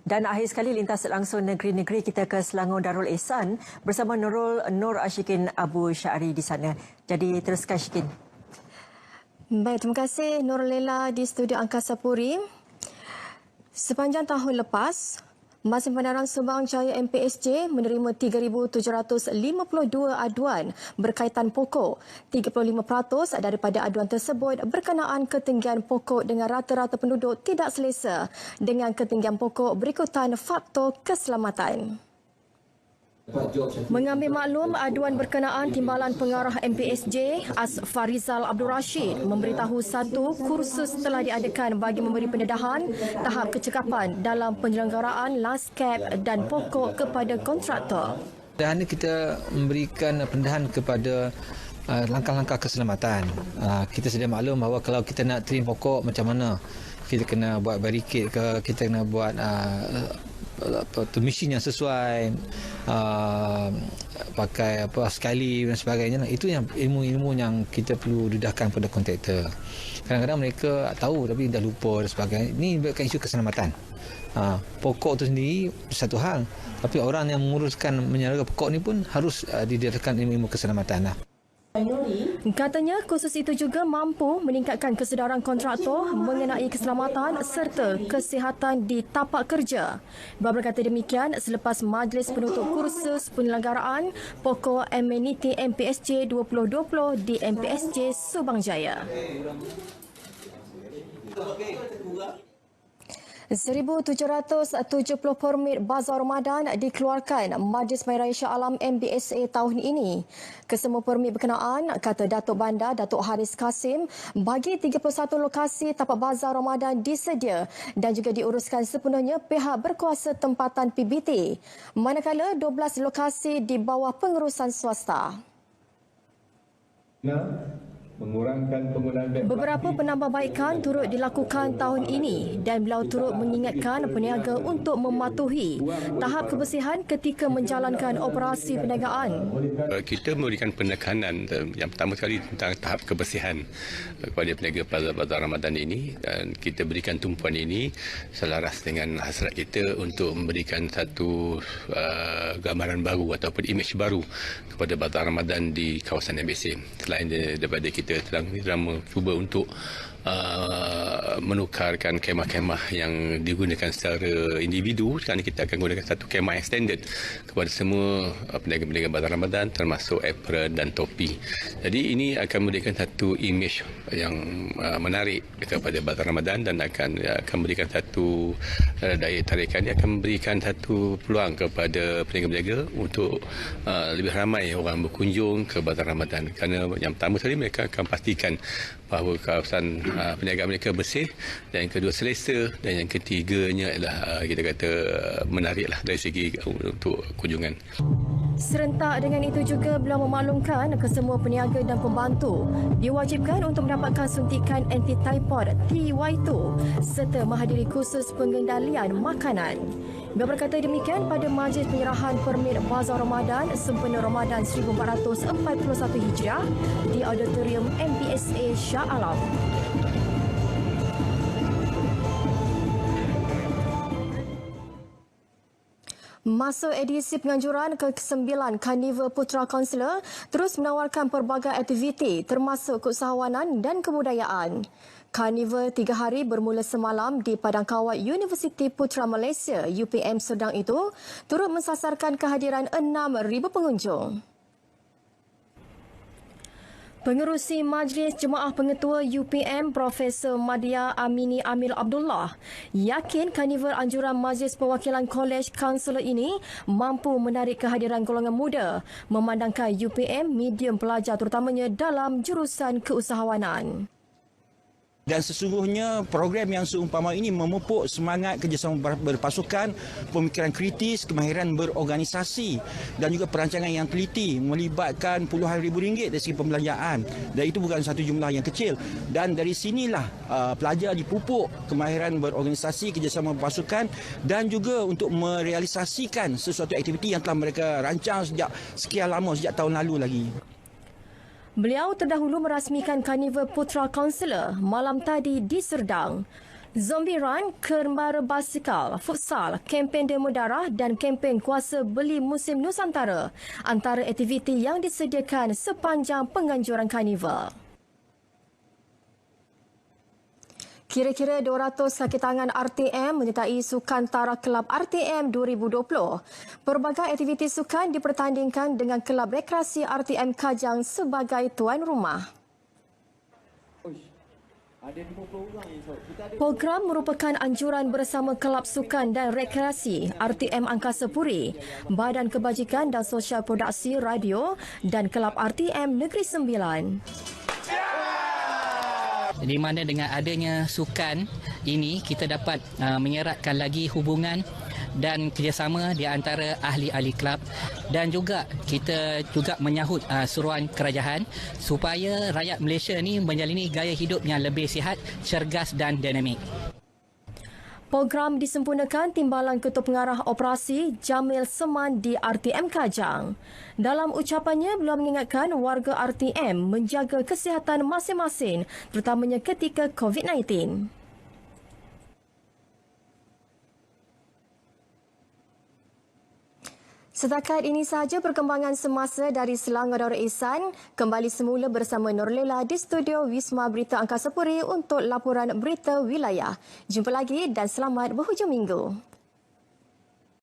Dan akhir sekali lintas langsung negeri-negeri kita ke Selangor Darul Ehsan bersama Nur Ashikin Abu Syari di sana. Jadi teruskan Syikin. Baik, terima kasih Nur Lela di studio Angkasa Puri. Sepanjang tahun lepas, Mesin Pendaraan Subang Jaya MPSJ menerima 3,752 aduan berkaitan pokok. 35% daripada aduan tersebut berkenaan ketinggian pokok dengan rata-rata penduduk tidak selesa dengan ketinggian pokok berikutan faktor keselamatan. Mengambil maklum aduan berkenaan, Timbalan Pengarah MPSJ Asfarizal Abdul Rashid memberitahu satu kursus telah diadakan bagi memberi pendedahan tahap kecekapan dalam penyelenggaraan landscape dan pokok kepada kontraktor. Dan kita memberikan pendedahan kepada langkah-langkah keselamatan. Kita sedia maklum bahawa kalau kita nak trim pokok macam mana, kita kena buat barricade ke, kita kena buat mesin yang sesuai, pakai sekali dan sebagainya. Itu yang ilmu-ilmu yang kita perlu dedahkan pada kontraktor. Kadang-kadang mereka tahu tapi dah lupa dan sebagainya. Ini bukan isu keselamatan. Pokok itu sendiri satu hal, tapi orang yang menguruskan menyara pokok ni pun harus didedahkan ilmu-ilmu keselamatan. Katanya kursus itu juga mampu meningkatkan kesedaran kontraktor mengenai keselamatan serta kesihatan di tapak kerja. Bab berkata demikian selepas majlis penutup kursus penyelenggaraan pokok ameniti MPSJ 2020 di MPSJ Subang Jaya. 1,770 permit Bazar Ramadan dikeluarkan Majlis Maya Raya Shah Alam MBSA tahun ini. Kesemua permit berkenaan, kata Datuk Bandar Datuk Haris Kasim, bagi 31 lokasi tapak Bazar Ramadan disedia dan juga diuruskan sepenuhnya pihak berkuasa tempatan PBT. Manakala 12 lokasi di bawah pengurusan swasta. Beberapa penambahbaikan turut dilakukan tahun ini dan beliau turut mengingatkan peniaga untuk mematuhi tahap kebersihan ketika menjalankan operasi perniagaan. Kita memberikan penekanan yang pertama sekali tentang tahap kebersihan kepada peniaga Bazar Ramadan ini, dan kita berikan tumpuan ini selaras dengan hasrat kita untuk memberikan satu gambaran baru ataupun imej baru kepada Bazar Ramadan di kawasan MBSA. Selain daripada kita sedang cuba untuk menukarkan kemah-kemah yang digunakan secara individu, sekarang kita akan gunakan satu kemah yang standard kepada semua peniaga-peniaga Bazar Ramadan termasuk apron dan topi. Jadi ini akan memberikan satu imej yang menarik kepada Bazar Ramadan dan akan memberikan satu daya tarikan, dia akan memberikan satu peluang kepada peniaga-peniaga untuk lebih ramai orang berkunjung ke Bazar Ramadan, kerana yang pertama sekali mereka akan pastikan bahawa kawasan perniagaan mereka bersih, dan yang kedua selesa, dan yang ketiganya adalah kita kata menariklah dari segi untuk kunjungan. Serentak dengan itu juga beliau memaklumkan kesemua peniaga dan pembantu diwajibkan untuk mendapatkan suntikan anti-typhoid TY2 serta menghadiri kursus pengendalian makanan. Beliau berkata demikian pada majlis penyerahan permit Bazar Ramadan sempena Ramadan 1441 Hijriah di Auditorium MBSA Shah Alam. Masuk edisi penganjuran ke-9 Karnival Putra Consular terus menawarkan pelbagai aktiviti termasuk keusahawanan dan kebudayaan. Karnival 3 hari bermula semalam di Padang Kawat Universiti Putra Malaysia UPM Serdang itu turut mensasarkan kehadiran 6,000 pengunjung. Pengerusi Majlis Jemaah Pengetua UPM Profesor Madya Amini Amil Abdullah yakin karnival anjuran Majlis Perwakilan Kolej Kaunselor ini mampu menarik kehadiran golongan muda memandangkan UPM medium pelajar terutamanya dalam jurusan keusahawanan. Dan sesungguhnya program yang seumpama ini memupuk semangat kerjasama berpasukan, pemikiran kritis, kemahiran berorganisasi dan juga perancangan yang teliti melibatkan puluhan ribu ringgit dari segi pembelanjaan. Dan itu bukan satu jumlah yang kecil. Dan dari sinilah pelajar dipupuk kemahiran berorganisasi, kerjasama berpasukan dan juga untuk merealisasikan sesuatu aktiviti yang telah mereka rancang sejak sekian lama, sejak tahun lalu lagi. Beliau terdahulu merasmikan Karnival Putra Consular malam tadi di Serdang. Zombie Run, Kembara Basikal, Futsal, kempen demo darah dan kempen kuasa beli musim Nusantara antara aktiviti yang disediakan sepanjang penganjuran karnival. Kira-kira 200 kaki tangan RTM menyertai Sukan Tara Kelab RTM 2020. Pelbagai aktiviti sukan dipertandingkan dengan Kelab Rekreasi RTM Kajang sebagai tuan rumah. Program merupakan anjuran bersama Kelab Sukan dan Rekreasi RTM Angkasa Puri, Badan Kebajikan dan Sosial Produksi Radio dan Kelab RTM Negeri Sembilan. Di mana dengan adanya sukan ini kita dapat menyeratkan lagi hubungan dan kerjasama di antara ahli-ahli kelab, dan juga kita juga menyahut seruan kerajaan supaya rakyat Malaysia ni menjalani gaya hidup yang lebih sihat, cergas dan dinamik. Program disempurnakan Timbalan Ketua Pengarah Operasi Jamil Seman di RTM Kajang. Dalam ucapannya, beliau mengingatkan warga RTM menjaga kesihatan masing-masing, terutamanya ketika COVID-19. Setakat ini sahaja perkembangan semasa dari Selangor Darul Ihsan. Kembali semula bersama Nurlela di studio Wisma Berita Angkasa Puri untuk laporan berita wilayah. Jumpa lagi dan selamat berhujung minggu.